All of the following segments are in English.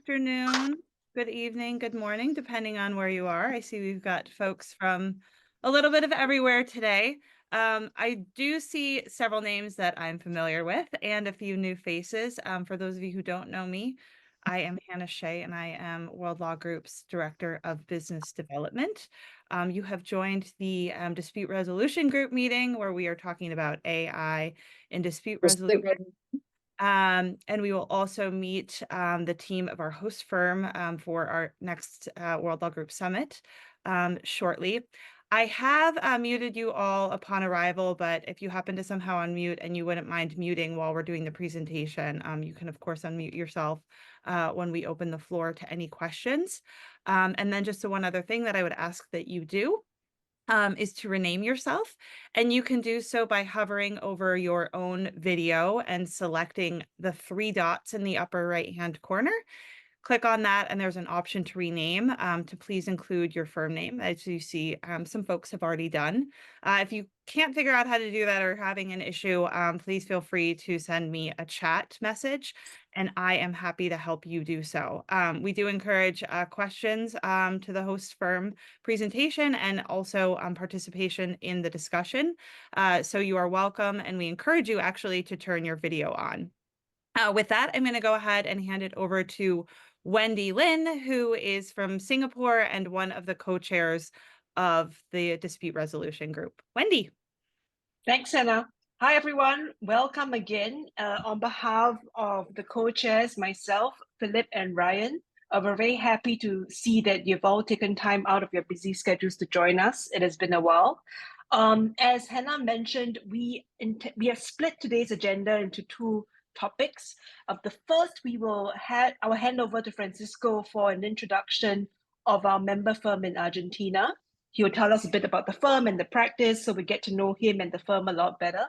afternoon, good evening, good morning, depending on where you are. I see we've got folks from a little bit of everywhere today. I do see several names that I'm familiar with and a few new faces. For those of you who don't know me, I am Hannah Shea and I am World Law Group's Director of Business Development. You have joined the Dispute Resolution Group meeting where we are talking about AI in dispute resolution. And we will also meet the team of our host firm for our next World Law Group Summit shortly. I have muted you all upon arrival, but if you happen to somehow unmute and you wouldn't mind muting while we're doing the presentation, you can, of course, unmute yourself when we open the floor to any questions. And then just one other thing that I would ask that you do is to rename yourself. And you can do so by hovering over your own video and selecting the three dots in the upper right-hand corner. Click on that and there's an option to rename to please include your firm name. As you see, some folks have already done. If you can't figure out how to do that or having an issue, please feel free to send me a chat message and I am happy to help you do so. We do encourage questions to the host firm presentation and also participation in the discussion. So you are welcome and we encourage you actually to turn your video on. With that, I'm going to go ahead and hand it over to Wendy Lin, who is from Singapore and one of the co-chairs of the Dispute Resolution Group. Wendy. Thanks, Anna. Hi, everyone. Welcome again. On behalf of the co-chairs, myself, Philip, and Ryan, we're very happy to see that you've all taken time out of your busy schedules to join us. It has been a while. As Hannah mentioned, we have split today's agenda into two topics. The first, I will hand over to Francisco for an introduction of our member firm in Argentina. He will tell us a bit about the firm and the practice so we get to know him and the firm a lot better.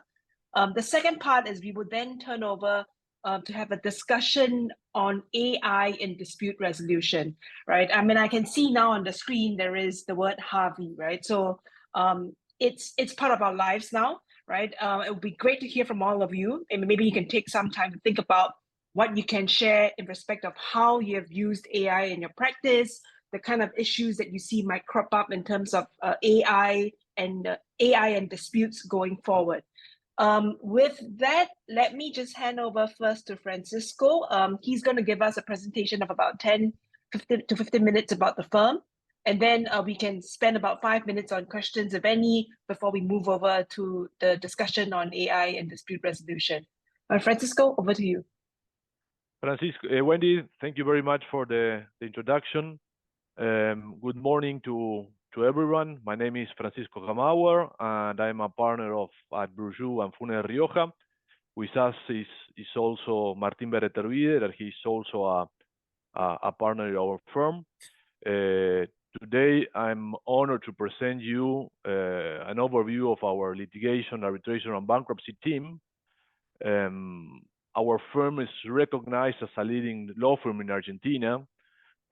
The second part is we will then turn over to have a discussion on AI in dispute resolution, right? I mean, I can see now on the screen there is the word Harvey, right? So it's part of our lives now, right? It would be great to hear from all of you, and maybe you can take some time to think about what you can share in respect of how you have used AI in your practice, the kind of issues that you see might crop up in terms of AI and disputes going forward. With that, let me just hand over first to Francisco. He's going to give us a presentation of about 10 to 15 minutes about the firm. And then we can spend about 5 minutes on questions, if any, before we move over to the discussion on AI and dispute resolution. Francisco, over to you. Wendy, thank you very much for the introduction. Good morning to everyone. My name is Francisco Gamauer, and I'm a partner at Bruju and Funes Rioja. With us is also Martín Beretervide, that he's also a partner in our firm. Today, I'm honored to present you an overview of our litigation, arbitration, and bankruptcy team. Our firm is recognized as a leading law firm in Argentina,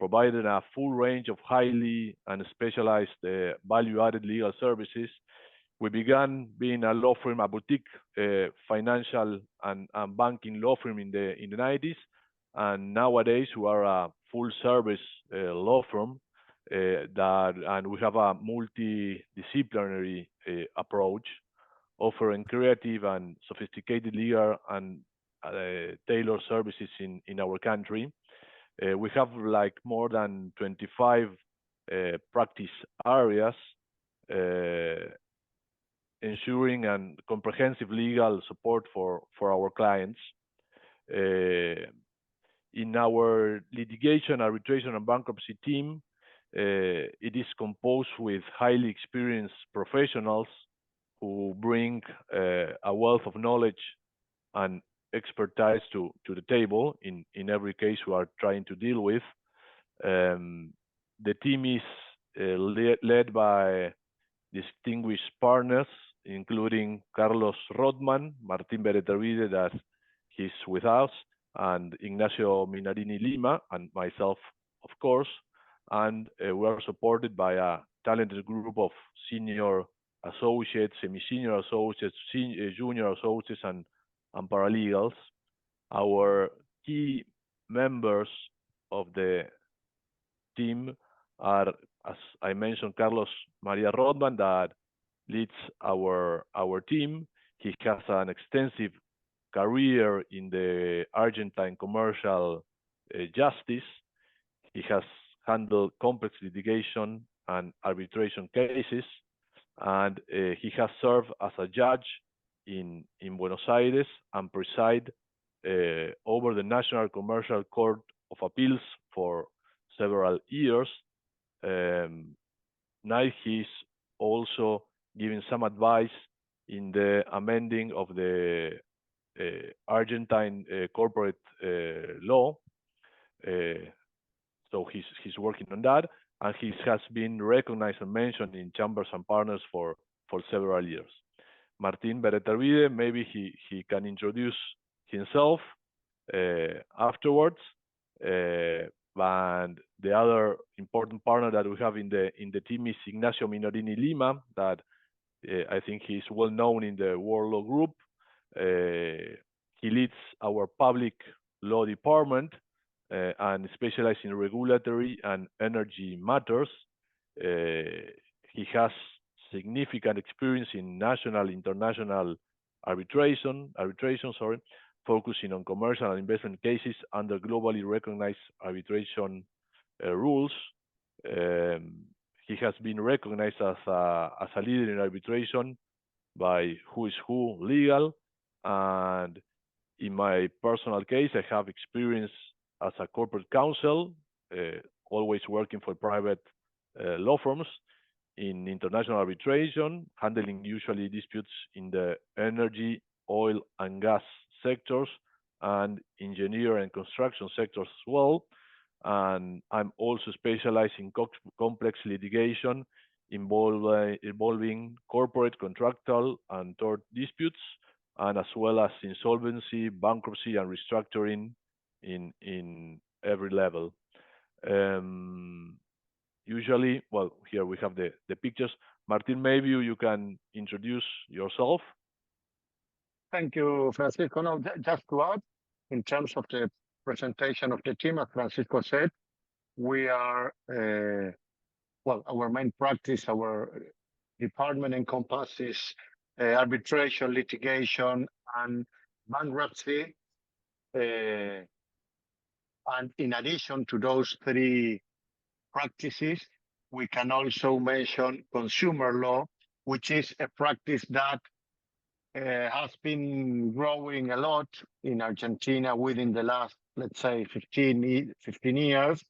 providing a full range of highly and specialized value-added legal services. We began being a law firm, a boutique financial and banking law firm in the 90s, and nowadays we are a full-service law firm and we have a multidisciplinary approach, offering creative and sophisticated legal and tailored services in our country. We have like more than 25 practice areas, ensuring and comprehensive legal support for our clients. In our litigation, arbitration, and bankruptcy team, it is composed with highly experienced professionals who bring a wealth of knowledge and expertise to the table in every case we are trying to deal with. The team is led by distinguished partners, including Carlos Rodman, Martín Beretervide, that he's with us, and Ignacio Minarini Lima, and myself, of course. And we are supported by a talented group of senior associates, semi-senior associates, junior associates, and paralegals. Our key members of the team are, as I mentioned, Carlos Maria Rodman, that leads our team. He has an extensive career in the Argentine commercial justice. He has handled complex litigation and arbitration cases, and he has served as a judge in Buenos Aires and preside over the National Commercial Court of Appeals for several years. Now he's also giving some advice in the amending of the Argentine corporate law. So he's working on that, and he has been recognized and mentioned in Chambers and Partners for several years. Martin Beretarvide, maybe he can introduce himself afterwards. And the other important partner that we have in the team is Ignacio Minorini Lima, that I think he's well known in the World Law Group. He leads our public law department and specializes in regulatory and energy matters. He has significant experience in national, international arbitration, focusing on commercial and investment cases under globally recognized arbitration rules. He has been recognized as a leader in arbitration by Who is Who Legal, and in my personal case, I have experience as a corporate counsel, always working for private law firms in international arbitration, handling usually disputes in the energy, oil, and gas sectors, and engineer and construction sectors as well. And I'm also specialized in complex litigation involving corporate, contractual, and tort disputes, and as well as insolvency, bankruptcy, and restructuring in every level. Usually, well, here we have the pictures. Martin, maybe you can introduce yourself. Thank you, Francisco. No, just to add, in terms of the presentation of the team, as Francisco said, we are, well, our main practice, our department encompasses arbitration, litigation, and bankruptcy. And in addition to those three practices, we can also mention consumer law, which is a practice that has been growing a lot in Argentina within the last, let's say, 15 years,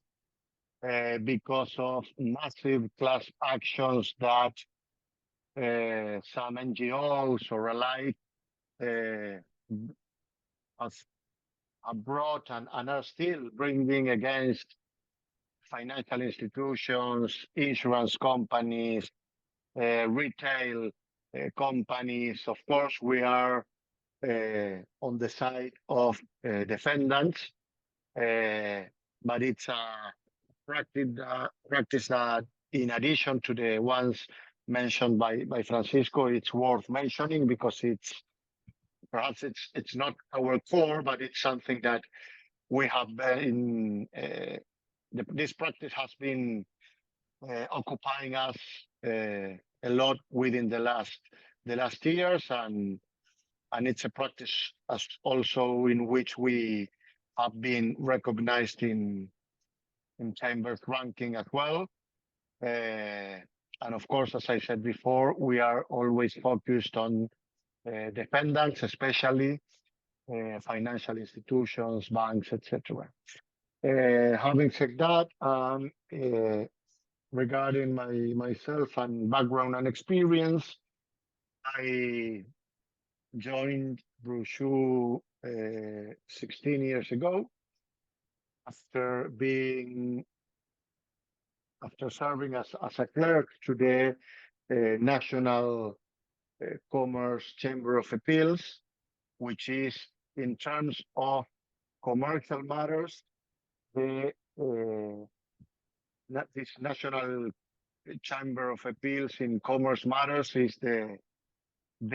because of massive class actions that some NGOs or alike have brought and are still bringing against financial institutions, insurance companies, retail companies. Of course, we are on the side of defendants, but it's a practice that, in addition to the ones mentioned by Francisco, it's worth mentioning because perhaps it's not our core, but it's something that we have been. This practice has been occupying us a lot within the last years, and it's a practice also in which we have been recognized in Chambers ranking as well. And of course, as I said before, we are always focused on defendants, especially financial institutions, banks, etc. Having said that, regarding myself and background and experience, I joined Brushu 16 years ago after serving as a clerk to the National Commerce Chamber of Appeals, which is, in terms of commercial matters, this National Chamber of Appeals in commerce matters is the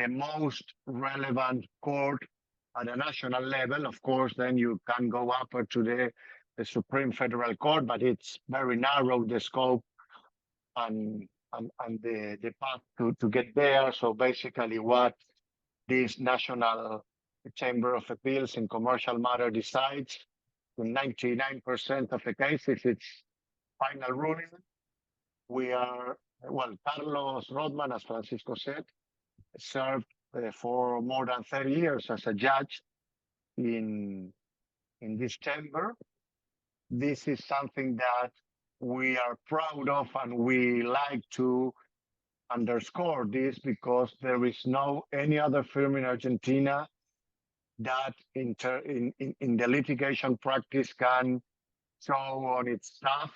most relevant court at a national level. Of course, then you can go up to the the Supreme Federal Court, but it's very narrow, the scope and the path to get there. So basically what this National Chamber of Appeals in commercial matter decides, in 99% of the cases, it's final ruling. We are, well, Carlos Rodman, as Francisco said, served for more than 30 years as a judge in this chamber. This is something that we are proud of, and we like to underscore this because there is no any other firm in Argentina that in the litigation practice can show on its staff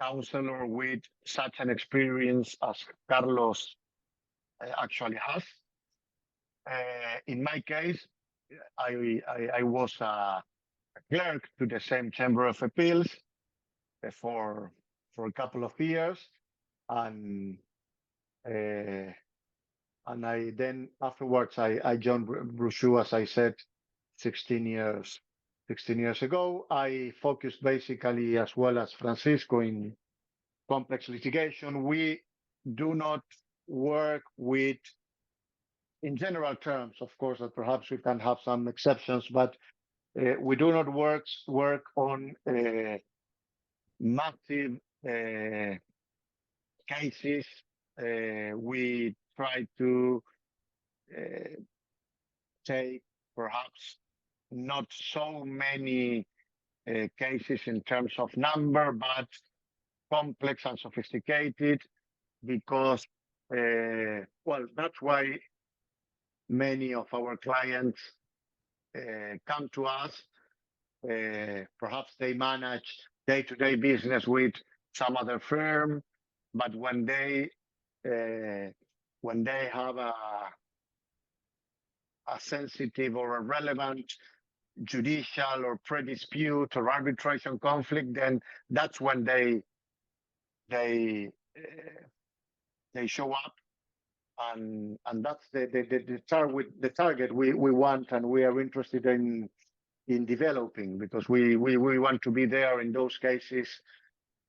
counselor with such an experience as Carlos actually has. In my case, I was a clerk to the same Chamber of Appeals for a couple of years, and I then afterwards I joined Brochu, as I said, 16 years ago. I focused basically, as well as Francisco, in complex litigation. We do not work with, in general terms, of course, that perhaps we can have some exceptions, but we do not work on massive cases. We try to take perhaps not so many cases in terms of number, but complex and sophisticated, because, well, that's why many of our clients come to us. Perhaps they manage day-to-day business with some other firm, but when they have a sensitive or a relevant judicial or pre-dispute or arbitration conflict, then that's when they show up, and that's the target we want, and we are interested in developing, because we want to be there in those cases,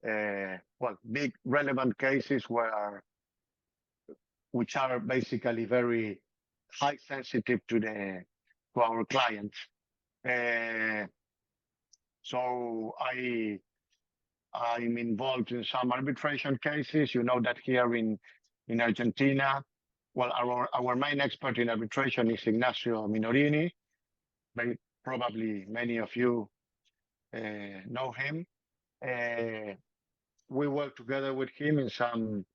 well, big relevant cases which are basically very high sensitive to our clients. So I'm involved in some arbitration cases. You know that here in Argentina, well, our main expert in arbitration is Ignacio Minorini. Probably many of you know him. We work together with him in some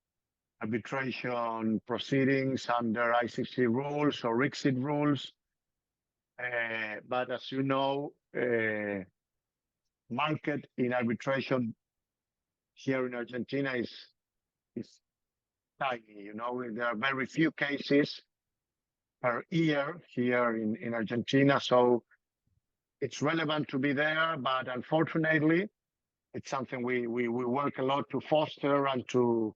arbitration proceedings under ICC rules or ICSID rules. But as you know, market in arbitration here in Argentina is tiny. You know, there are very few cases per year here in Argentina, so it's relevant to be there, but unfortunately, it's something we work a lot to foster and to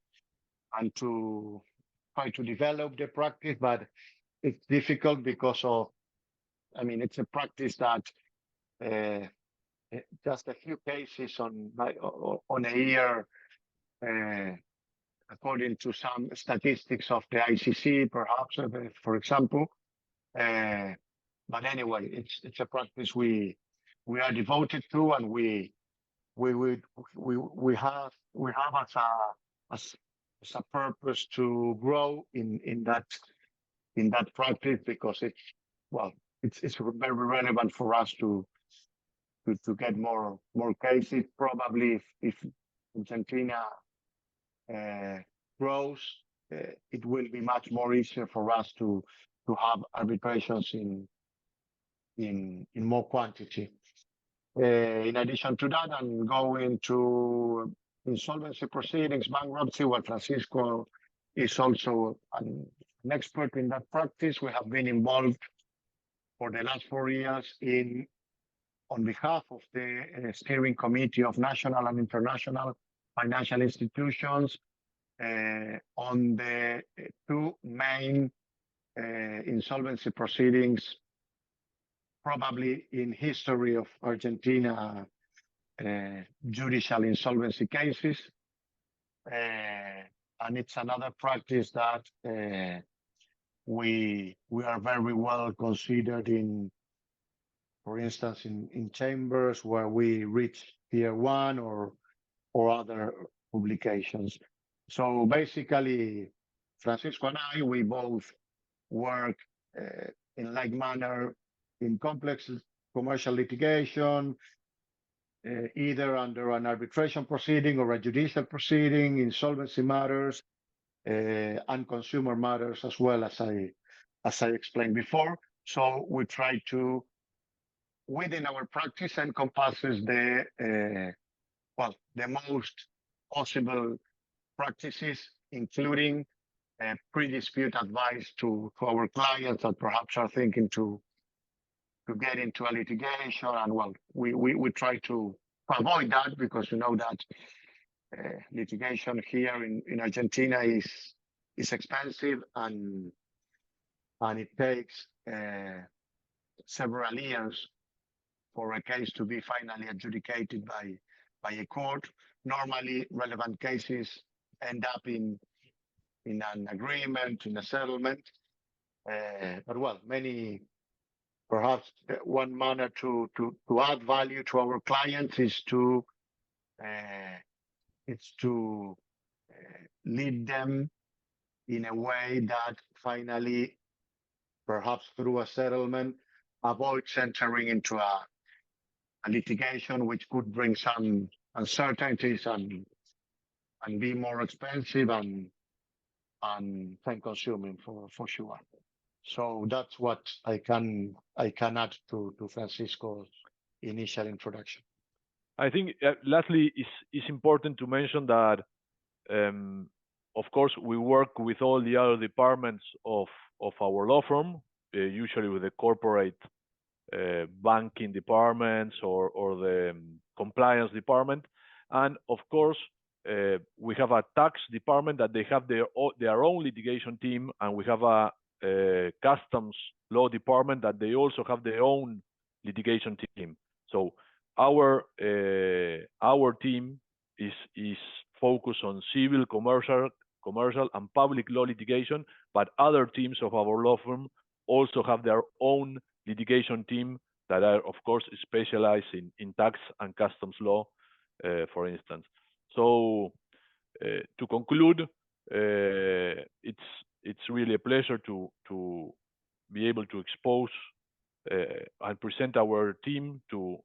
try to develop the practice, but it's difficult because of, I mean, it's a practice that just a few cases on a year, according to some statistics of the ICC, perhaps, for example. But anyway, it's a practice we are devoted to, and we have as a purpose to grow in that practice, because it's very relevant for us to get more cases. Probably if Argentina grows, it will be much more easier for us to have arbitrations in more quantity. In addition to that, and going to insolvency proceedings, bankruptcy, where Francisco is also an expert in that practice. We have been involved for the last 4 years on behalf of the steering committee of national and international financial institutions on the two main insolvency proceedings probably in history of Argentina judicial insolvency cases. And it's another practice that we are very well considered in, for instance, in chambers where we reach tier 1 or other publications. So basically, Francisco and I, we both work in like manner in complex commercial litigation, either under an arbitration proceeding or a judicial proceeding, insolvency matters, and consumer matters as well, as I explained before. So we try to, within our practice, encompasses the most possible practices, including pre-dispute advice to our clients that perhaps are thinking to get into a litigation. And we try to avoid that, because you know that litigation here in Argentina is expensive, and it takes several years for a case to be finally adjudicated by a court. Normally, relevant cases end up in an agreement, in a settlement. But perhaps one manner to add value to our clients is to lead them in a way that finally, perhaps through a settlement, avoids entering into a litigation which could bring some uncertainties and be more expensive and time consuming for sure. So that's what I can add to Francisco's initial introduction. I think lastly, it's important to mention that, of course, we work with all the other departments of our law firm, usually with the corporate banking departments or the compliance department. And of course, we have a tax department that they have their own litigation team, and we have a customs law department that they also have their own litigation team. So our team is focused on civil, commercial, and public law litigation, but other teams of our law firm also have their own litigation team that are, of course, specialized in tax and customs law, for instance. So to conclude, it's really a pleasure to be able to expose and present our team to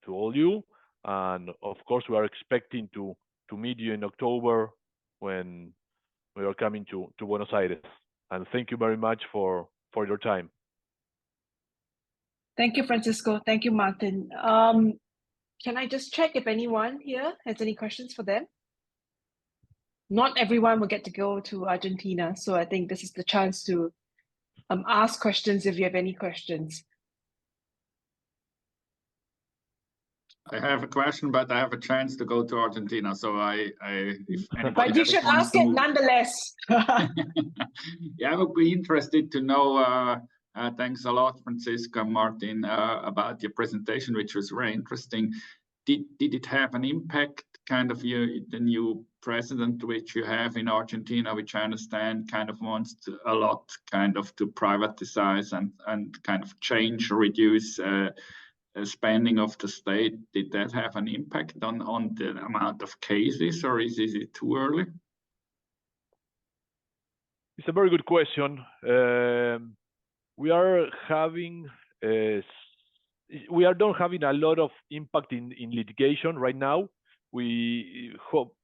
all you. And of course, we are expecting to meet you in October when we are coming to Buenos Aires. And thank you very much for your time. Thank you, Francisco. Thank you, Martin. Can I just check if anyone here has any questions for them? Not everyone will get to go to Argentina, so I think this is the chance to ask questions if you have any questions. I have a question, but I have a chance to go to Argentina, so if anybody but you should ask it nonetheless. Yeah, I would be interested to know. Thanks a lot, Francisco and Martin, about your presentation, which was very interesting. Did it have an impact, kind of the new president which you have in Argentina, which I understand kind of wants a lot kind of to privatize and kind of change, reduce spending of the state? Did that have an impact on the amount of cases, or is it too early? It's a very good question. We are having don't having a lot of impact in litigation right now. We hope,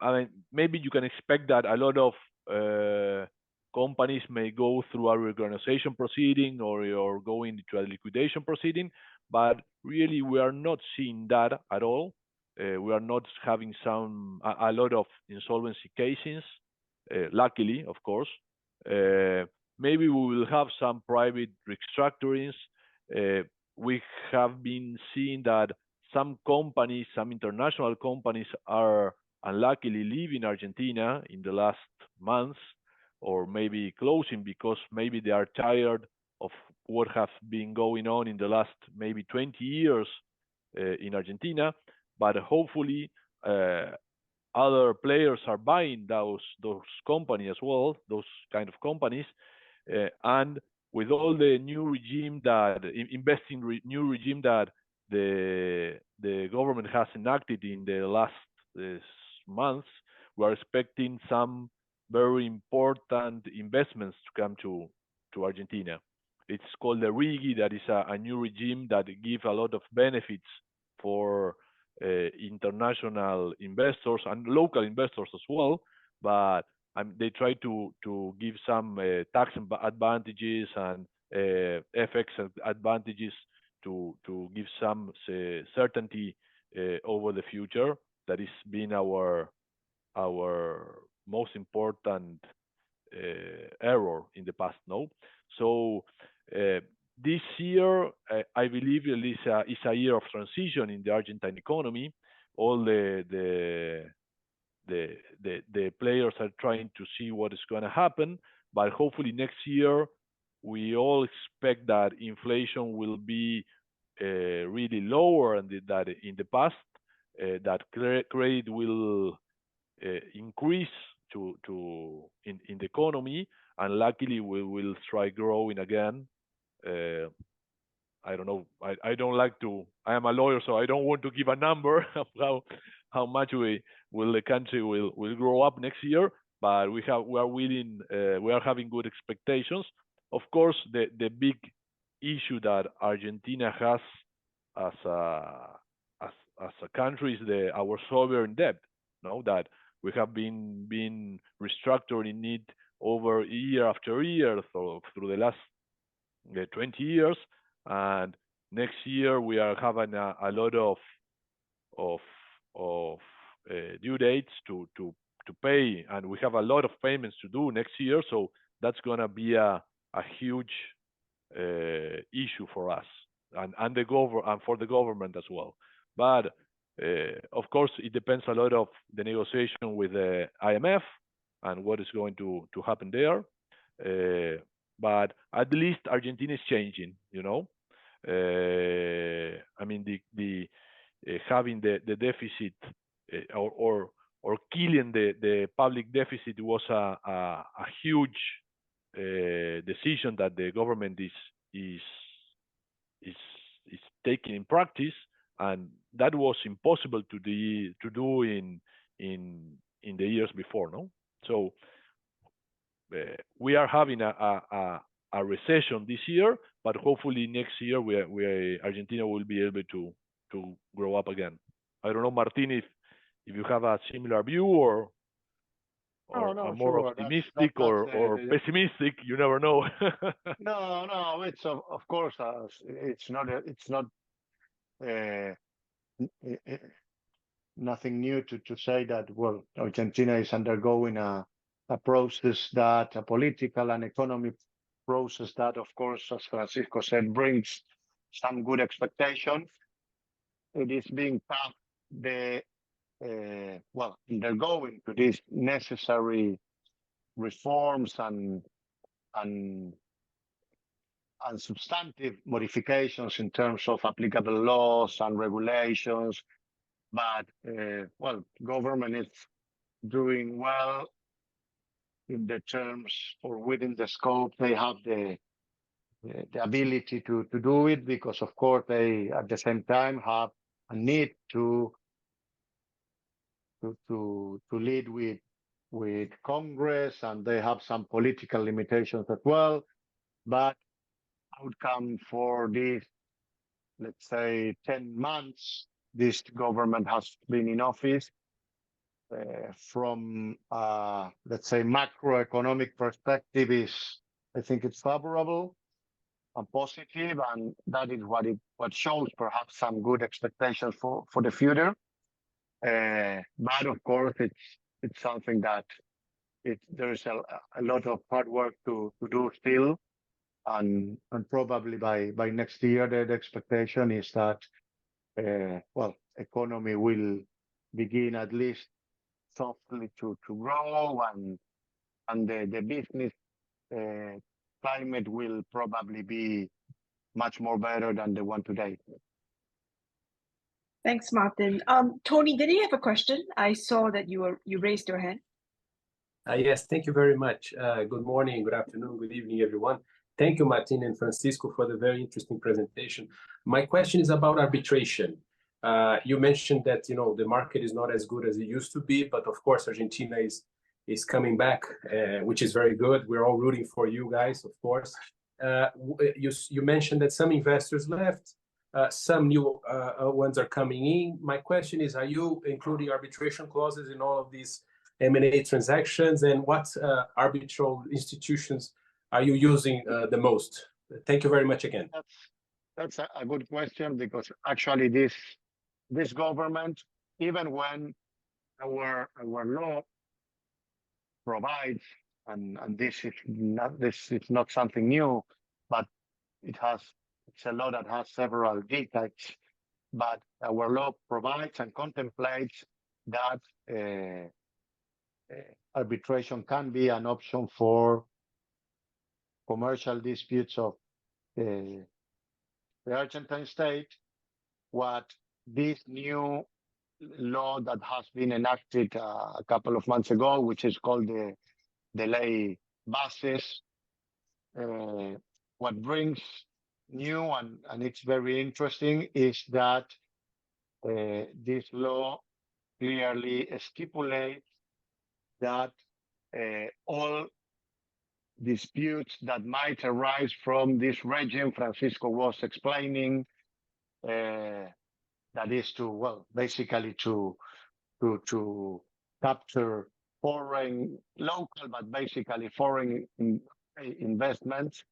maybe you can expect that a lot of companies may go through a reorganization proceeding or go into a liquidation proceeding, but really we are not seeing that at all. We are not having a lot of insolvency cases, luckily, of course. Maybe we will have some private restructurings. We have been seeing that some companies, some international companies, are unluckily leaving Argentina in the last months, or maybe closing because maybe they are tired of what has been going on in the last maybe 20 years in Argentina, but hopefully other players are buying those companies as well, those kind of companies, and with all the new regime that new regime that the government has enacted in the last months, we are expecting some very important investments to come to Argentina. It's called the RIGI, that is a new regime that gives a lot of benefits for international investors and local investors as well, but they try to give some tax advantages and FX advantages to give some certainty over the future. That is being our most important error in the past. No, so this year I believe is a year of transition in the Argentine economy. All the players are trying to see what is going to happen, but hopefully next year we all expect that inflation will be really lower than in the past, that credit will increase in the economy, and luckily we will try growing again. I don't know. I don't like to. I am a lawyer, so I don't want to give a number of how much the country will grow up next year. But we are willing. We are having good expectations. Of course, the big issue that Argentina has as a country is our sovereign debt. No, that we have been restructuring it over year after year through the last 20 years, and next year we are having a lot of due dates to pay, and we have a lot of payments to do next year. So that's gonna be a huge issue for us and for the government as well. But of course, it depends a lot of the negotiation with the IMF and what is going to happen there. But at least Argentina is changing, you know. I mean, the having the deficit or killing the public deficit was a huge decision that the government is taking in practice, and that was impossible to do in the years before, no. So we are having a recession this year, but hopefully next year Argentina will be able to grow up again. I don't know, Martin, if you have a similar view or No, more sure. optimistic or pessimistic. You never know. No. It's of course it's not nothing new to say that, well, Argentina is undergoing a process that, a political and economic process that, of course, as Francisco said, brings some good expectation. It is being tough, undergoing to these necessary reforms and substantive modifications in terms of applicable laws and regulations. But government is doing well in the terms or within the scope. They have the ability to do it, because of course they at the same time have a need to lead with Congress, and they have some political limitations as well. But outcome for these, let's say, 10 months this government has been in office, from let's say macroeconomic perspective, I think it's favorable and positive, and that is what shows perhaps some good expectations for the future. But of course, it's something that there's a lot of hard work to do still, and probably by next year the expectation is that economy will begin at least softly to grow, and the business climate will probably be much more better than the one today. Thanks, Martin. Tony, did you have a question? I saw that you raised your hand. Yes, thank you very much. Good morning, good afternoon, good evening, everyone. Thank you, Martin and Francisco, for the very interesting presentation. My question is about arbitration. You mentioned that the market is not as good as it used to be, but of course Argentina is coming back, which is very good. We're all rooting for you guys, of course. You mentioned that some investors left. Some new ones are coming in. My question is, are you including arbitration clauses in all of these M&A transactions, and what arbitral institutions are you using the most? Thank you very much again. That's a good question, because actually this government, even when our law provides, and this is not something new, but it's a law that has several decades, but our law provides and contemplates that arbitration can be an option for commercial disputes of the Argentine state. What this new law that has been enacted a couple of months ago, which is called the Ley Bases, what brings new and it's very interesting is that this law clearly stipulates that all disputes that might arise from this regime Francisco was explaining, that is basically to capture local, but basically foreign investments.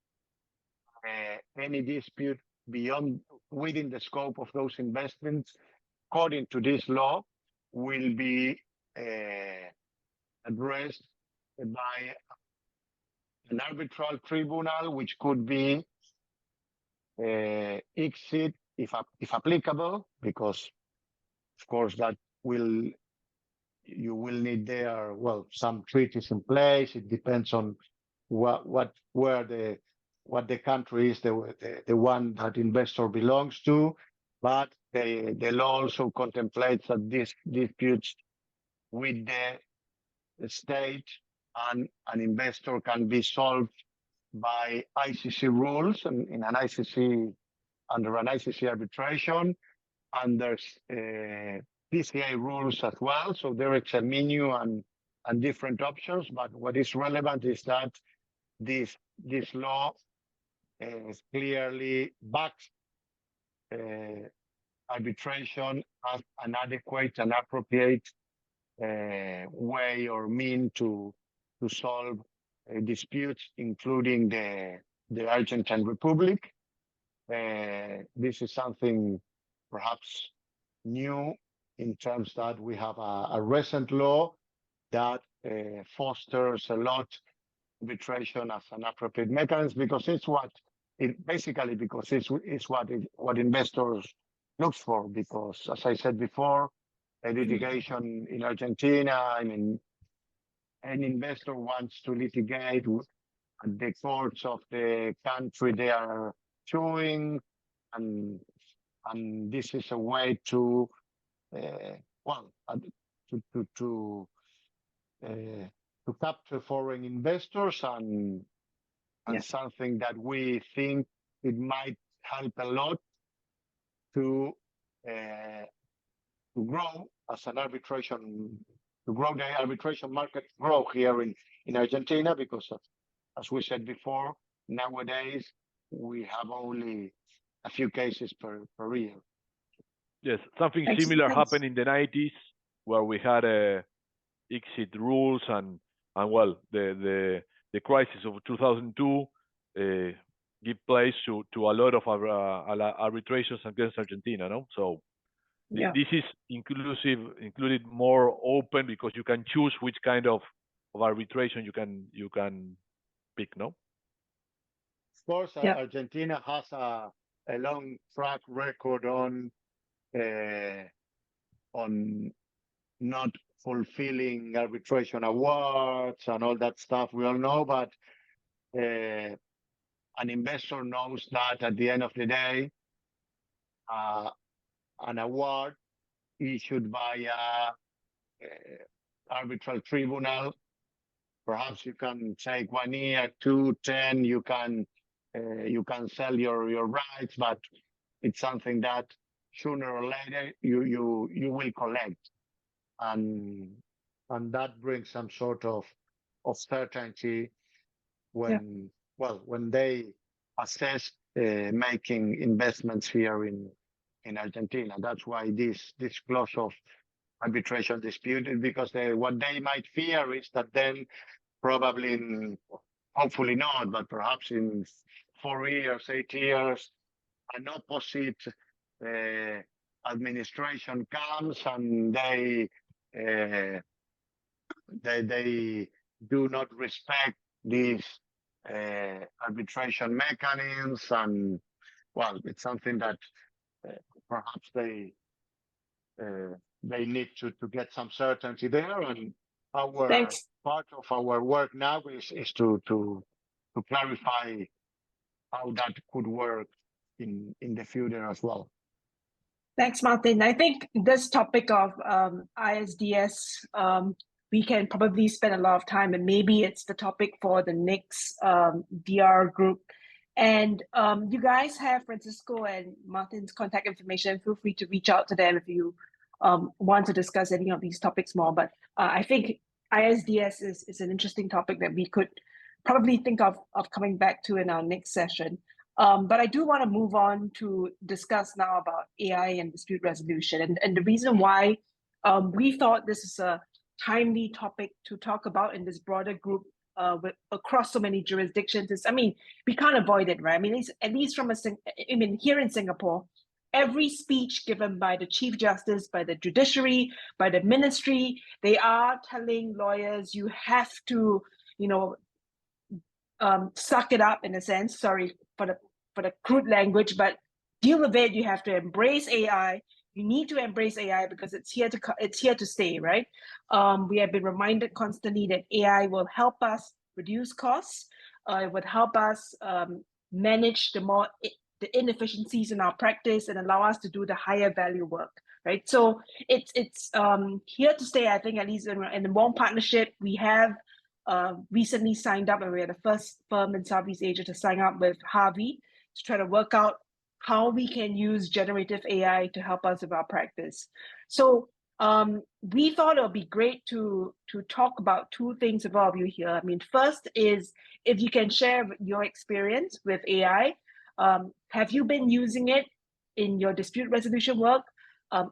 Any dispute within the scope of those investments, according to this law, will be addressed by an arbitral tribunal, which could be ICSID if applicable, because of course you will need there some treaties in place. It depends on what the country is, the one that investor belongs to, but the law also contemplates that these disputes with the state and an investor can be solved by ICC rules and under an ICC arbitration, and there's PCA rules as well. So there is a menu and different options. But what is relevant is that this law clearly backs arbitration as an adequate and appropriate way or mean to solve disputes, including the Argentine Republic. This is something perhaps new in terms that we have a recent law that fosters a lot arbitration as an appropriate mechanism, because it's what investors look for. Because as I said before, a litigation in Argentina, I mean, an investor wants to litigate at the courts of the country they are suing, and this is a way to capture foreign investors, and something that we think it might help a lot to grow as an arbitration, to grow the arbitration market, grow here in Argentina, because as we said before, nowadays we have only a few cases per year. Yes, something similar happened in the 90s, where we had exit rules and the crisis of 2002 give place to a lot of arbitrations against Argentina, no? So this is included more open, because you can choose which kind of arbitration you can pick, no? Of course, Argentina has a long track record on not fulfilling arbitration awards and all that stuff we all know, but an investor knows that at the end of the day, an award issued by a arbitral tribunal, perhaps you can take 1 year, 2, 10, you can sell your rights, but it's something that sooner or later you will collect, and that brings some sort of certainty when when they assess making investments here in Argentina. That's why this clause of arbitration disputed, because what they might fear is that then probably hopefully not, but perhaps in 4 years, 8 years, an opposite administration comes and they do not respect these arbitration mechanisms, and well, it's something that perhaps they need to get some certainty there, and part of our work now is to clarify how that could work in the future as well. Thanks, Martin. I think this topic of ISDS, we can probably spend a lot of time, and maybe it's the topic for the next DR group. And you guys have Francisco and Martin's contact information. Feel free to reach out to them if you want to discuss any of these topics more. But I think ISDS is an interesting topic that we could probably think of coming back to in our next session. But I do want to move on to discuss now about AI and dispute resolution. And the reason why we thought this is a timely topic to talk about in this broader group across so many jurisdictions is, I mean, we can't avoid it, right? I mean, at least from here in Singapore, every speech given by the Chief Justice, by the judiciary, by the ministry, they are telling lawyers, you have to, suck it up in a sense. Sorry for the crude language, but deal with it. You have to embrace AI. You need to embrace AI because it's here to stay, right? We have been reminded constantly that AI will help us reduce costs. It would help us manage the inefficiencies in our practice and allow us to do the higher value work, right? So it's here to stay. I think at least in the Wong partnership, we have recently signed up, and we are the first firm in Southeast Asia to sign up with Harvey to try to work out how we can use generative AI to help us with our practice. So we thought it would be great to talk about two things with all of you here. I mean, first is if you can share your experience with AI. Have you been using it in your dispute resolution work?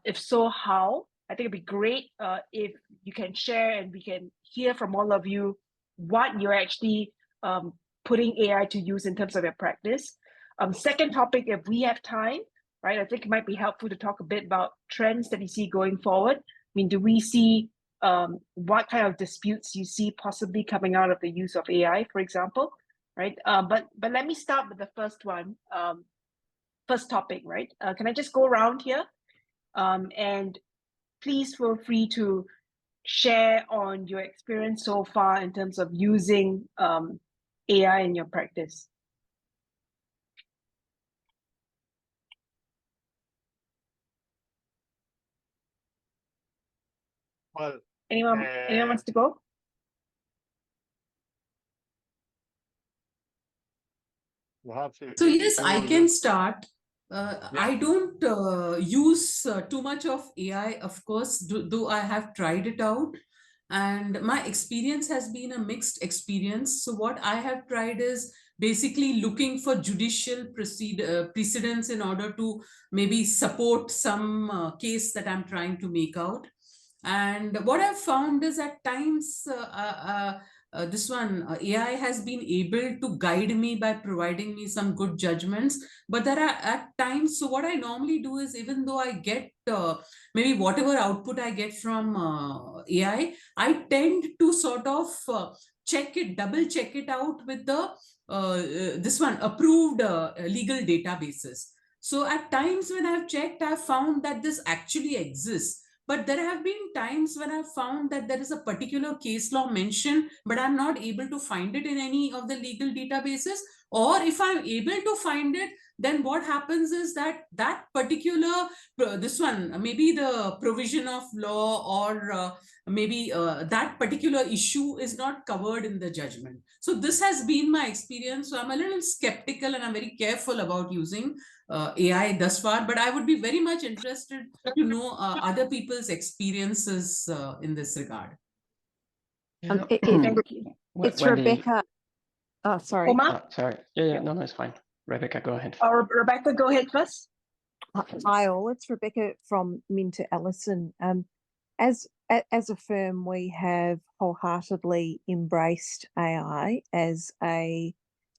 If so, how? I think it'd be great if you can share and we can hear from all of you what you're actually putting AI to use in terms of your practice. Second topic, if we have time, right, I think it might be helpful to talk a bit about trends that you see going forward. I mean, do we see what kind of disputes you see possibly coming out of the use of AI, for example, right? But let me start with the first one, first topic, right? Can I just go around here? And please feel free to share on your experience so far in terms of using AI in your practice. Well, anyone wants to go? So yes, I can start. I don't use too much of AI, of course, though I have tried it out. And my experience has been a mixed experience. So what I have tried is basically looking for judicial precedents in order to maybe support some case that I'm trying to make out. And what I've found is at times AI has been able to guide me by providing me some good judgments, but there are at times, so what I normally do is, even though I get maybe whatever output I get from AI, I tend to sort of double check it out with the approved legal databases. So at times when I've checked, I've found that this actually exists. But there have been times when I've found that there is a particular case law mentioned, but I'm not able to find it in any of the legal databases, Or if I'm able to find it, then what happens is that that particular, this one, maybe the provision of law or maybe that particular issue is not covered in the judgment. So this has been my experience. So I'm a little skeptical and I'm very careful about using AI thus far, but I would be very much interested to know other people's experiences in this regard. It's Rebecca. Oh, sorry. Oma? Sorry. Yeah, no, it's fine. Rebecca, go ahead. Rebecca, go ahead first. Hi all, it's Rebecca from Minter Ellison. As a firm, we have wholeheartedly embraced AI. As a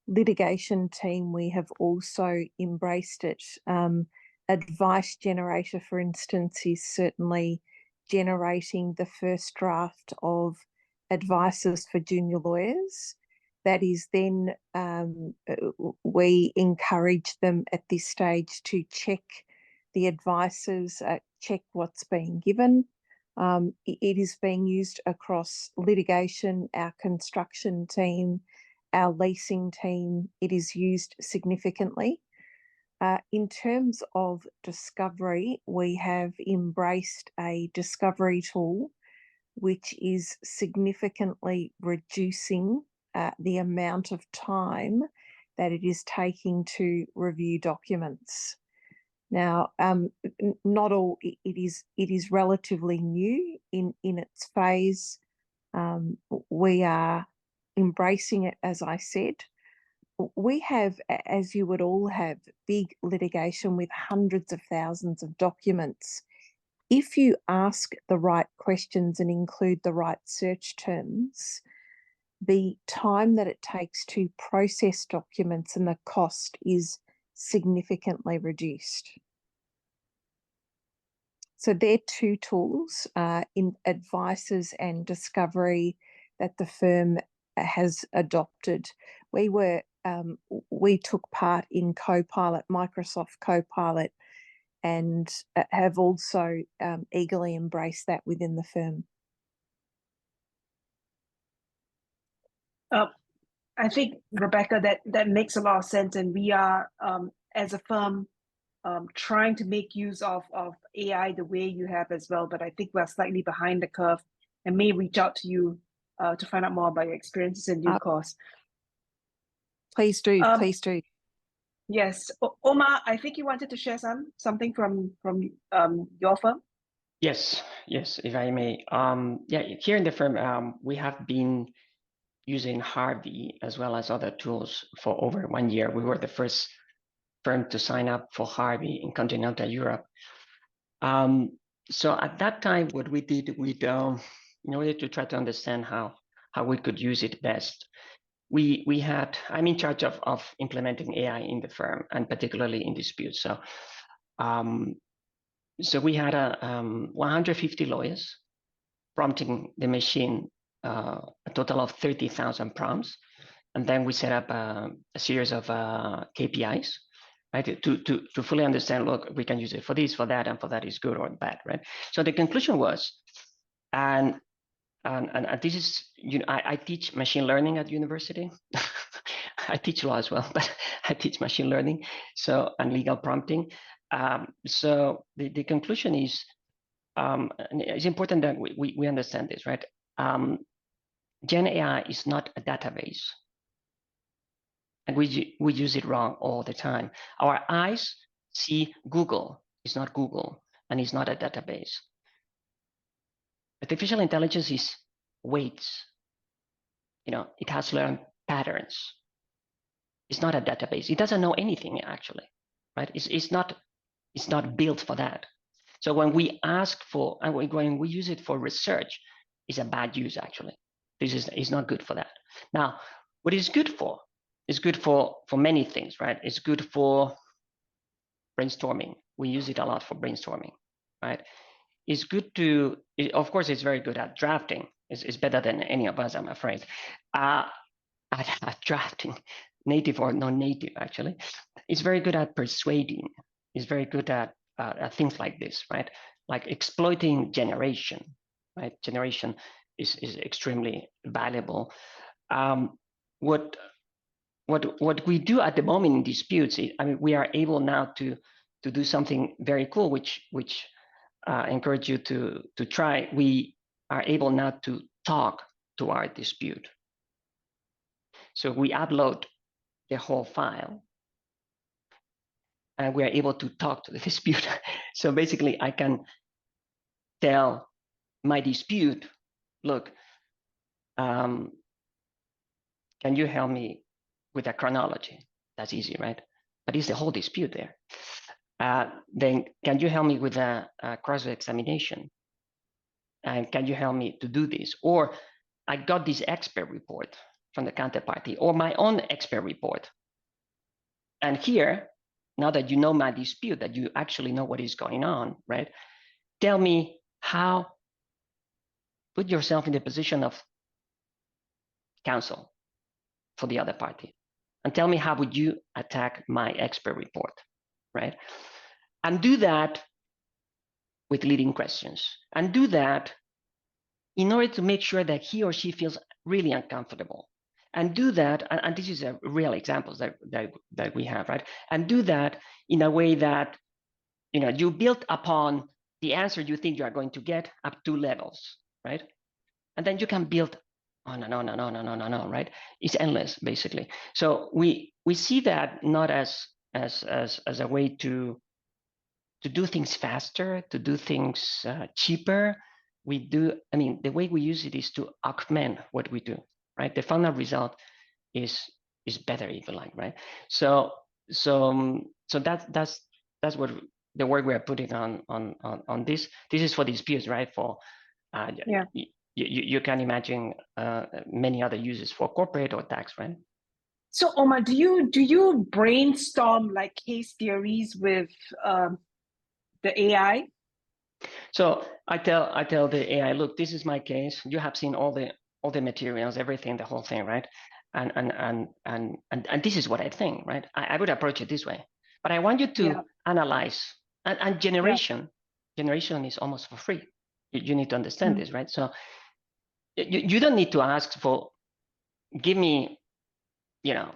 litigation team, we have also embraced it. Advice generator, for instance, is certainly generating the first draft of advices for junior lawyers. That is then, we encourage them at this stage to check the advices, check what's being given. It is being used across litigation, our construction team, our leasing team. It is used significantly. In terms of discovery, we have embraced a discovery tool which is significantly reducing the amount of time that it is taking to review documents. Now, not all, it is relatively new in its phase. We are embracing it, as I said. We have, as you would all have, big litigation with hundreds of thousands of documents. If you ask the right questions and include the right search terms, the time that it takes to process documents and the cost is significantly reduced. So they're two tools in advices and discovery that the firm has adopted. We took part in Copilot, Microsoft Copilot, and have also eagerly embraced that within the firm. I think, Rebecca, that makes a lot of sense, and we are, as a firm, trying to make use of AI the way you have as well, but I think we're slightly behind the curve and may reach out to you to find out more about your experiences in due course. Please do, please do. Yes. Oma, I think you wanted to share something from your firm? Yes, if I may. Yeah, here in the firm, we have been using Harvey as well as other tools for over 1 year. We were the first firm to sign up for Harvey in continental Europe. So at that time, what we did, in order to try to understand how we could use it best, I'm in charge of implementing AI in the firm, and particularly in disputes. So we had 150 lawyers prompting the machine a total of 30,000 prompts. And then we set up a series of KPIs, right? To fully understand, look, we can use it for this, for that, and for that is good or bad, right? So the conclusion was, and this is, I teach machine learning at university. I teach law as well, but I teach machine learning, and legal prompting. So the conclusion is, and it's important that we understand this, right? Gen AI is not a database, and we use it wrong all the time. Our eyes see Google. It's not Google, and it's not a database. Artificial intelligence is weights. It has learned patterns. It's not a database. It doesn't know anything actually, right? It's not built for that. So when we ask for, and when we use it for research, it's a bad use actually. This is not good for that. Now, what is good for? It's good for many things, right? It's good for brainstorming. We use it a lot for brainstorming, right? It's good of course, it's very good at drafting. It's better than any of us, I'm afraid. At drafting, native or non-native, actually. It's very good at persuading. It's very good at things like this, right? Like exploiting generation, right? Generation is extremely valuable. What what we do at the moment in disputes, I mean, we are able now to do something very cool, which encourage you to try. We are able now to talk to our dispute. So we upload the whole file, and we are able to talk to the dispute. So basically, I can tell my dispute, look, can you help me with a chronology? That's easy, right? But it's the whole dispute there. Then can you help me with a cross-examination? And can you help me to do this? Or I got this expert report from the counterparty, or my own expert report. And here, now that you know my dispute, that you actually know what is going on, right? Tell me how, put yourself in the position of counsel for the other party, and tell me how would you attack my expert report, right? And do that with leading questions, and do that in order to make sure that he or she feels really uncomfortable. And do that, and this is a real examples that we have, right? And do that in a way that, you know, you build upon the answer you think you are going to get up 2 levels, right? And then you can build on and on and on and on and on, right? It's endless, basically. So we see that not as a way to do things faster, to do things cheaper. We do, I mean, the way we use it is to augment what we do, right? The final result is better, if you like, right? So that's what the work we are putting on this. This is for disputes, right? For Yeah. You can imagine many other uses for corporate or tax, right? So Omar, do you brainstorm like case theories with the AI? So I tell the AI, look, this is my case. You have seen all the materials, everything, the whole thing, right? And this is what I think, right? I would approach it this way, but I want you to analyze. And generation is almost for free. You need to understand this, right? So you don't need to ask for, give me, you know,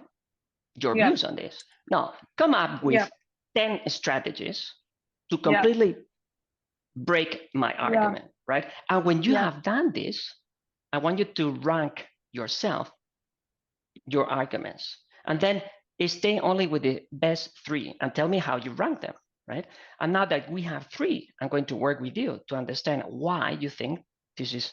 your views on this. No, come up with 10 strategies to completely break my argument, right? And when you have done this, I want you to rank yourself, your arguments, and then stay only with the best 3 and tell me how you rank them, right? And now that we have 3, I'm going to work with you to understand why you think this is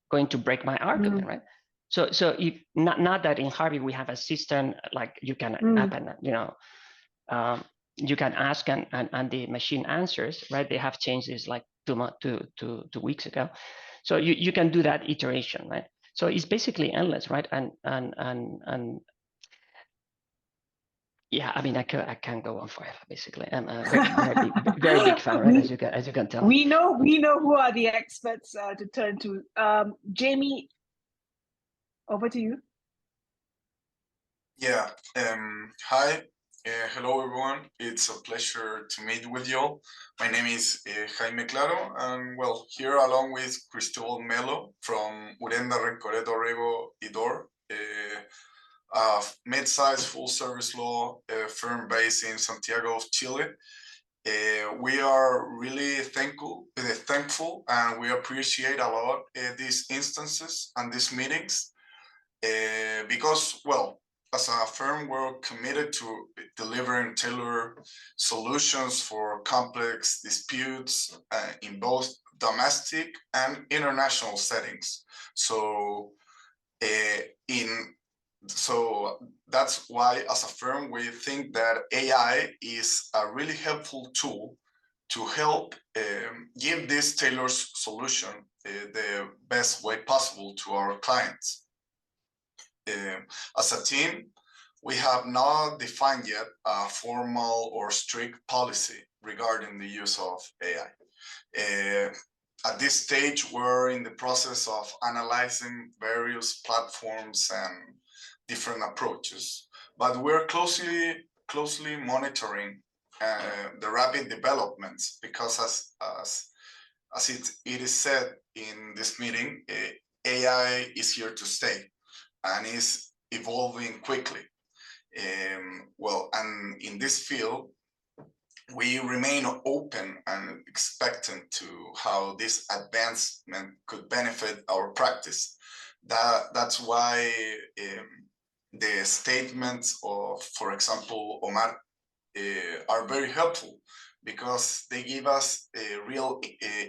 going to break my argument, right? So if not that in Harvey we have a system like you can happen, you know, you can ask and the machine answers, right? They have changed this like 2 weeks ago. So you can do that iteration, right? So it's basically endless, right? And yeah, I mean, I can go on forever. Basically, I'm a very big fan, right? As you can tell. We know who are the experts to turn to. Jamie, over to you. Yeah. Hi. Hello, everyone. It's a pleasure to meet with you all. My name is Jaime Claro, and well, here along with Cristobal Melo from Urenda Recoleto Rego Idor, a mid-sized full-service law firm based in Santiago of Chile. We are really thankful, and we appreciate a lot these instances and these meetings because, well, as a firm, we're committed to delivering tailored solutions for complex disputes in both domestic and international settings. So that's why, as a firm, we think that AI is a really helpful tool to help give this tailored solution the best way possible to our clients. As a team, we have not defined yet a formal or strict policy regarding the use of AI. At this stage, we're in the process of analyzing various platforms and different approaches, but we're closely monitoring the rapid developments because, as it is said in this meeting, AI is here to stay and is evolving quickly. Well, and in this field, we remain open and expectant to how this advancement could benefit our practice. That's why the statements of, for example, Omar, are very helpful, because they give us a real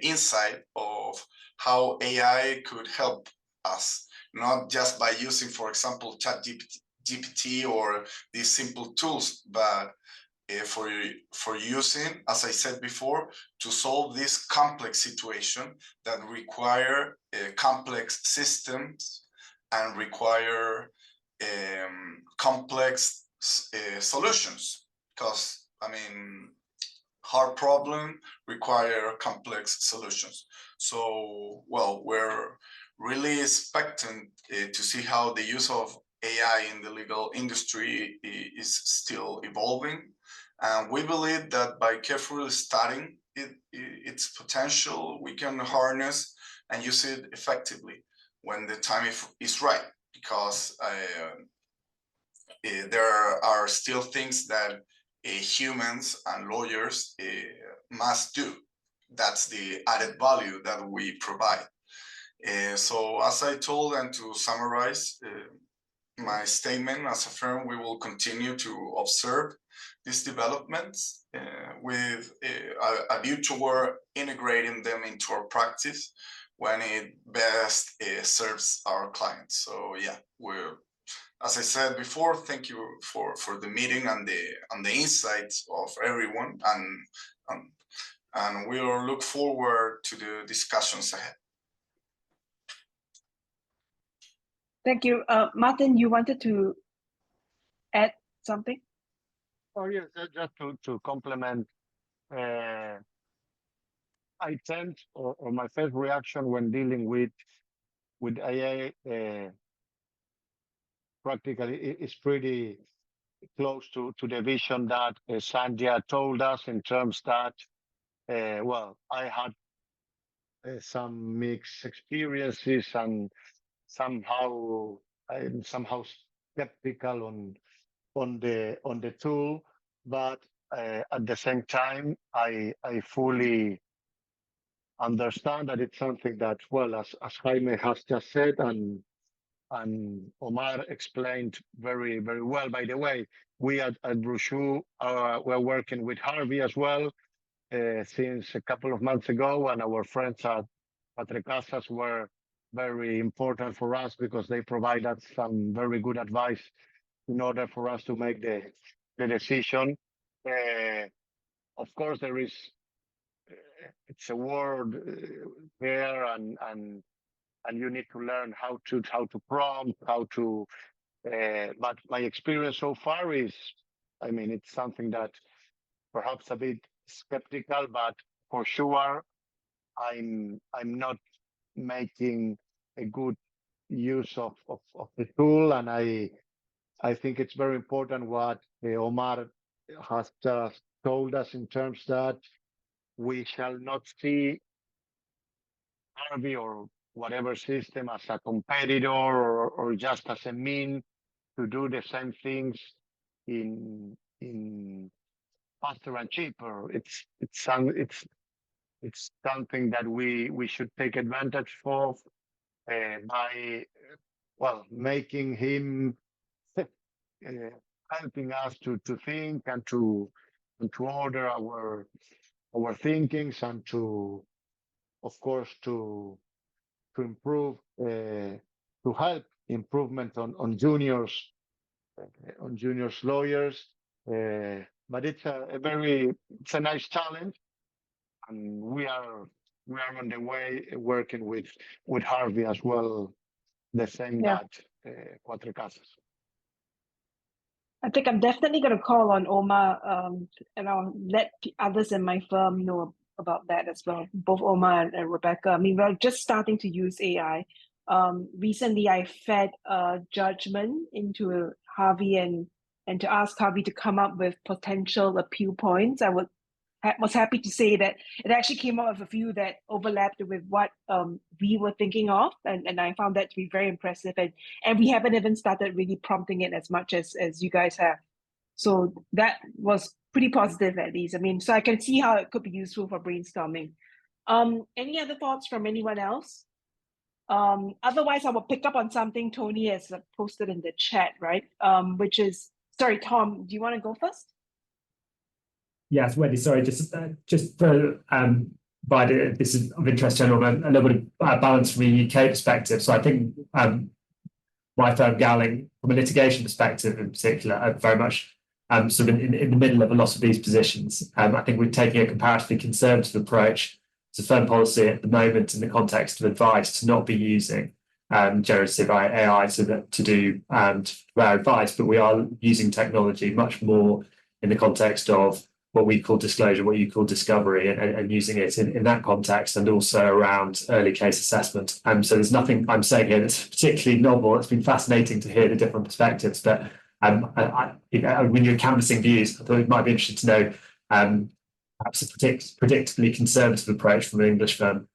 insight of how AI could help us, not just by using, for example, ChatGPT or these simple tools, but for using, as I said before, to solve this complex situation that require complex systems and require complex solutions. Because, I mean, hard problem require complex solutions. So, well, we're really expecting to see how the use of AI in the legal industry is still evolving. And we believe that by carefully studying its potential, we can harness and use it effectively when the time is right, because there are still things that humans and lawyers must do. That's the added value that we provide. So as I told, and to summarize my statement, as a firm, we will continue to observe these developments with a view toward integrating them into our practice when it best serves our clients. So yeah, as I said before, thank you for the meeting and the insights of everyone, and we'll look forward to the discussions ahead. Thank you. Martin, you wanted to add something? Oh, yes, just to complement. I tend, or my first reaction when dealing with AI practically is pretty close to the vision that Sandhya told us, in terms that, well, I had some mixed experiences, and I'm somehow skeptical on the tool, but at the same time, I fully understand that it's something that, well, as Jaime has just said, and Omar explained very, very well. By the way, we at Brushu we're working with Harvey as well since a couple of months ago, and our friends at Patrecasas were very important for us, because they provide us some very good advice in order for us to make the decision. Of course, there is it's a world there, and you need to learn how to prompt, how to. But my experience so far is, I mean, it's something that perhaps a bit skeptical, but for sure, I'm not making a good use of the tool, and I think it's very important what Omar has just told us, in terms that we shall not see Harvey or whatever system as a competitor, or just as a mean to do the same things in faster and cheaper. It's something that we should take advantage of by, well, making him helping us to think, and to order our thinkings, and to, of course, to improve, to help improvement on juniors lawyers. But it's a nice challenge, and we are on the way working with Harvey as well, the same that Cuatro Casas. I think I'm definitely going to call on Omar, and I'll let others in my firm know about that as well, both Omar and Rebecca. I mean, we're just starting to use AI. Recently, I fed judgment into Harvey and to ask Harvey to come up with potential appeal points. I would was happy to say that it actually came out of a few that overlapped with what we were thinking of, and I found that to be very impressive. And we haven't even started really prompting it as much as you guys have. So that was pretty positive, at least. I mean, so I can see how it could be useful for brainstorming. Any other thoughts from anyone else? Otherwise, I will pick up on something Tony has posted in the chat, right? Which is, sorry, Tom, do you want to go first? Yes, Wendy, sorry, just for but this is of interest to everyone, a little bit of balance from a UK perspective. So I think my firm, Gowling, from a litigation perspective in particular, are very much sort of in the middle of a lot of these positions. I think we're taking a comparatively conservative approach to firm policy at the moment in the context of advice to not be using generative AI to do our advice, but we are using technology much more in the context of what we call disclosure, what you call discovery, and using it in that context, and also around early case assessment. So there's nothing I'm saying here that's particularly novel. It's been fascinating to hear the different perspectives, but when you're canvassing views, I thought it might be interesting to know perhaps a predictably conservative approach from an English firm.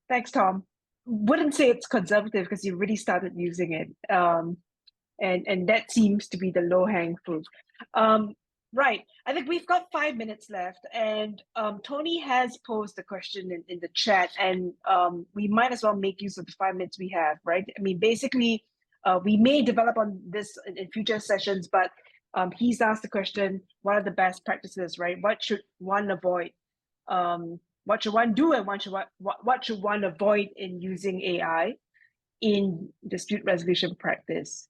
Thanks, Tom. Wouldn't say it's conservative because you really started using it. And that seems to be the low-hanging fruit. Right, I think we've got 5 minutes left, and Tony has posed a question in the chat, and we might as well make use of the 5 minutes we have, right? I mean, basically, we may develop on this in future sessions, but he's asked the question, what are the best practices, right? What should one avoid? What should one do, and what should one avoid in using AI in dispute resolution practice?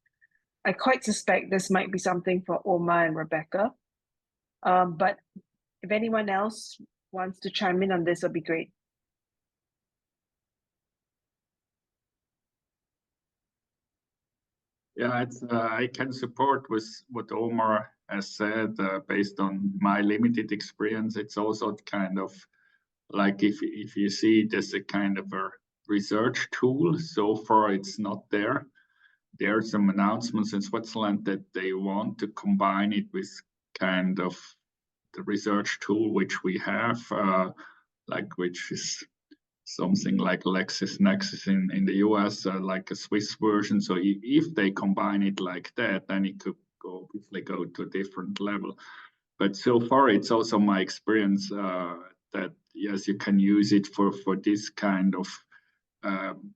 I quite suspect this might be something for Omar and Rebecca. But if anyone else wants to chime in on this, it'll be great. Yeah, I can support with what Omar has said based on my limited experience. It's also kind of like if you see it as a kind of a research tool, so far it's not there. There are some announcements in Switzerland that they want to combine it with kind of the research tool which we have, which is something like LexisNexis in the US, like a Swiss version. So if they combine it like that, then it could obviously go to a different level. But so far, it's also my experience that yes, you can use it for this kind of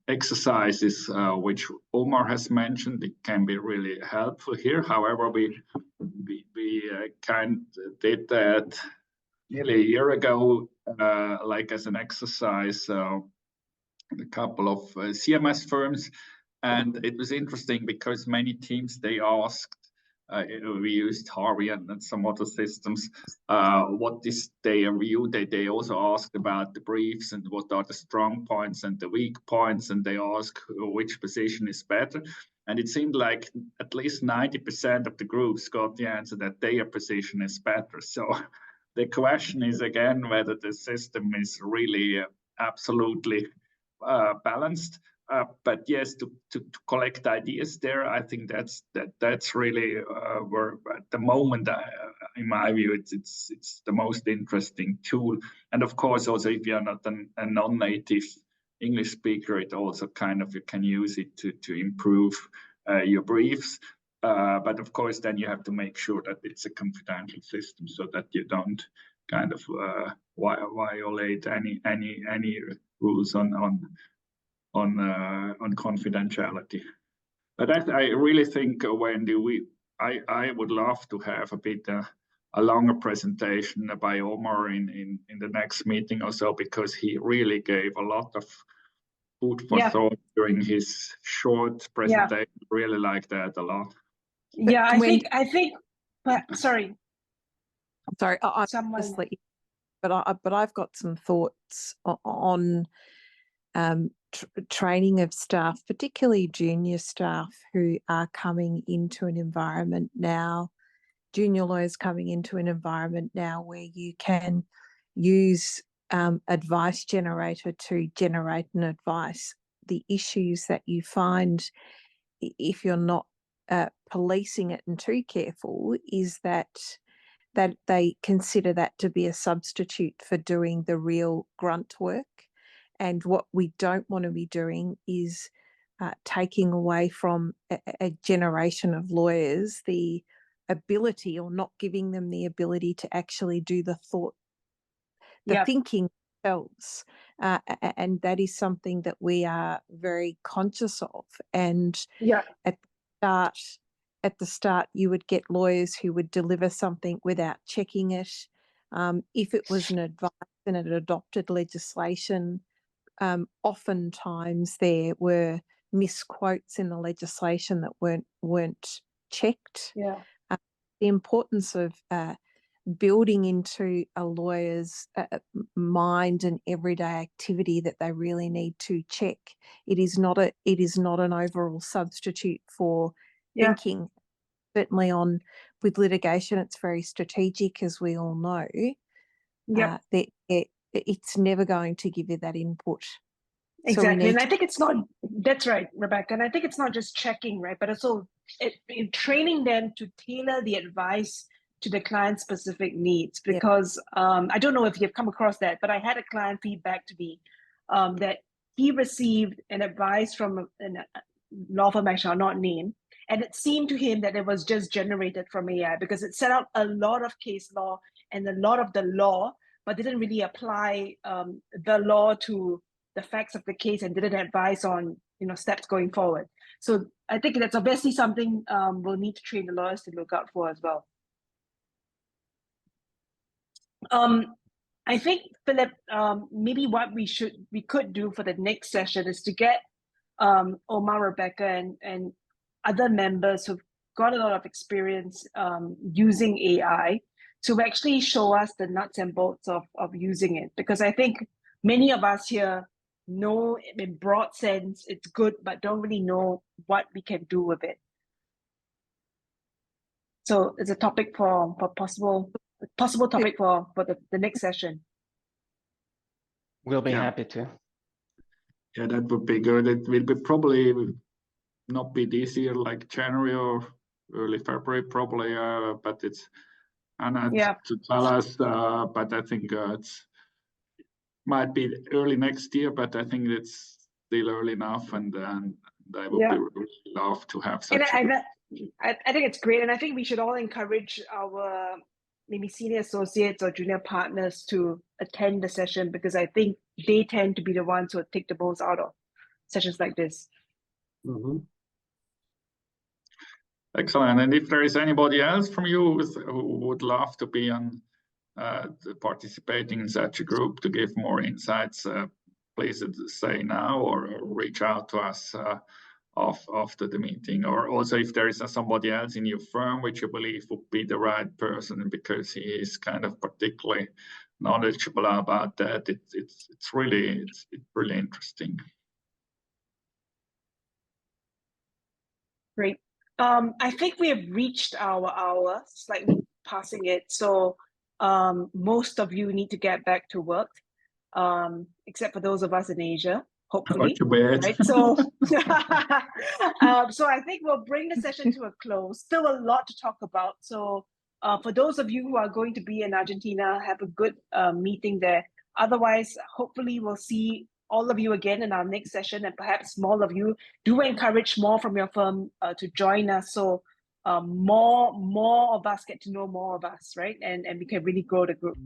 exercises which Omar has mentioned. It can be really helpful here. However, we kind of did that nearly a year ago, like as an exercise, a couple of CMS firms, and it was interesting because many teams they asked. We used Harvey and some other systems. What is their view? They also asked about the briefs and what are the strong points and the weak points, and they asked which position is better. And it seemed like at least 90% of the groups got the answer that their position is better. So the question is again whether the system is really absolutely balanced. But yes, to collect ideas there, I think that's really where at the moment, in my view, it's the most interesting tool. And of course, also if you're not a non-native English speaker, it also kind of you can use it to improve your briefs. But of course, then you have to make sure that it's a confidential system so that you don't kind of violate any rules on confidentiality. But I really think, Wendy, I would love to have a bit a longer presentation by Omar in the next meeting or so, because he really gave a lot of food for thought during his short presentation. Really like that a lot. Yeah, I think. Sorry. But I've got some thoughts on training of staff, particularly junior staff who are coming into an environment now, junior lawyers coming into an environment now where you can use advice generator to generate an advice. The issues that you find if you're not policing it and too careful is that they consider that to be a substitute for doing the real grunt work. And what we don't want to be doing is taking away from a generation of lawyers the ability, or not giving them the ability to actually do the thinking themselves. And that is something that we are very conscious of. And at the start, you would get lawyers who would deliver something without checking it. If it was an advice and an adopted legislation, oftentimes there were misquotes in the legislation that weren't checked. The importance of building into a lawyer's mind and everyday activity that they really need to check. It is not an overall substitute for thinking. Certainly with litigation, it's very strategic, as we all know. It's never going to give you that input. Exactly. So and I think it's not, that's right, Rebecca. And I think it's not just checking, right, but also training them to tailor the advice to the client's specific needs. Because I don't know if you've come across that, but I had a client feedback to me that he received an advice from a law firm I shall not name, and it seemed to him that it was just generated from AI because it set out a lot of case law and a lot of the law, but didn't really apply the law to the facts of the case and didn't advise on steps going forward. So I think that's obviously something we'll need to train the lawyers to look out for as well. I think, Philip, maybe what we could do for the next session is to get Omar, Rebecca, and other members who've got a lot of experience using AI to actually show us the nuts and bolts of using it. Because I think many of us here know in broad sense it's good, but don't really know what we can do with it. So it's a topic for possible topic for the next session. We'll be happy to. Yeah, that would be good. It will be probably not be this year, like January or early February, probably. But it's to tell us. But I think it's might be early next year. But I think it's still early enough, and I would be really love to have such. I think it's great, and I think we should all encourage our maybe senior associates or junior partners to attend the session, because I think they tend to be the ones who take the most out of sessions like this. Excellent. And if there is anybody else from you who would love to be on participating in such a group to give more insights, please say now or reach out to us after the meeting. Or also if there is somebody else in your firm which you believe would be the right person because he is kind of particularly knowledgeable about that, it's really interesting. Great. I think we have reached our hour, slightly passing it. So most of you need to get back to work, except for those of us in Asia, hopefully. Right? So, so I think we'll bring the session to a close. Still a lot to talk about. So for those of you who are going to be in Argentina, have a good meeting there. Otherwise, hopefully we'll see all of you again in our next session, and perhaps more of you. Do encourage more from your firm to join us, so more of us get to know more of us, right? And we can really grow the group.